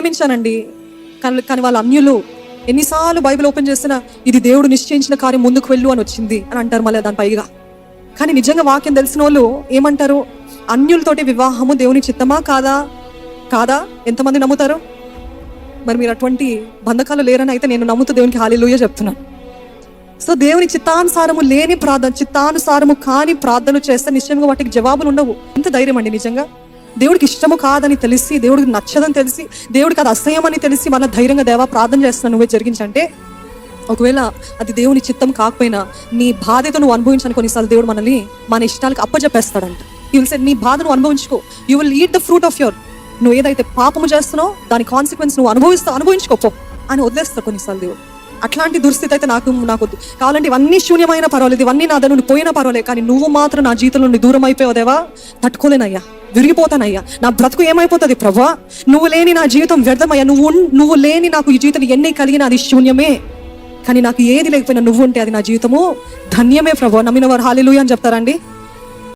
ప్రేమించానండి, కానీ వాళ్ళ అన్యులు. ఎన్నిసార్లు బైబిల్ ఓపెన్ చేసినా ఇది దేవుడు నిశ్చయించిన కార్యం, ముందుకు వెళ్ళు అని వచ్చింది అని అంటారు మళ్ళీ దాని పైగా. కానీ నిజంగా వాక్యం తెలిసిన వాళ్ళు ఏమంటారు? అన్యులతోటి వివాహము దేవుని చిత్తమా కాదా? కాదా? ఎంతమంది నమ్ముతారు? మరి మీరు అటువంటి బంధకాలు లేరని అయితే నేను నమ్ముతూ దేవునికి హల్లెలూయా చెప్తున్నాను. సో దేవుని చిత్తానుసారము లేని ప్రార్థన, చిత్తానుసారము కాని ప్రార్థనలు చేస్తే నిశ్చయంగా వాటికి జవాబులు ఉండవు. ఎంత ధైర్యం అండి నిజంగా. దేవుడికి ఇష్టము కాదని తెలిసి, దేవుడికి నచ్చదని తెలిసి, దేవుడికి అది అసహ్యమని తెలిసి మన ధైర్యంగా దేవా ప్రార్థన చేస్తున్నా నువ్వే జరిగించంటే, ఒకవేళ అది దేవుని చిత్తం కాకపోయినా నీ బాధ్యత నువ్వు అనుభవించని కొన్నిసార్లు దేవుడు మనల్ని మన ఇష్టాలకు అప్పచెప్పేస్తాడంట. యూ విల్ సే నీ బాధ నువ్వు అనుభవించుకో, you will eat the fruit of your, నువ్వు ఏదైతే పాపము చేస్తున్నావు దాని కాన్సిక్వెన్స్ నువ్వు అనుభవించుకోపో అని వదిలేస్తావు కొన్నిసార్లు దేవుడు. అట్లాంటి దుస్థితి అయితే నాకు వద్దు. కావాలంటే ఇవన్నీ శూన్యమైన పర్వాలేదు, ఇవన్నీ నా దగ్గర నుండి పోయినా పర్వాలేదు, కానీ నువ్వు మాత్రం నా జీవితం నుండి దూరం అయిపోయావు దేవా, తట్టుకోలేనయ్యా, విరిగిపోతానయ్యా, నా బ్రతుకు ఏమైపోతుంది ప్రభువా, నువ్వు లేని నా జీవితం వ్యర్థమయ్యా, నువ్వు లేని నాకు ఈ జీవితం ఎన్ని కలిగినా అది శూన్యమే, కానీ నాకు ఏది లేకపోయినా నువ్వు ఉంటే అది నా జీవితము ధన్యమే ప్రభువా. నమ్మిన వారు హల్లెలూయా అని చెప్తారండి.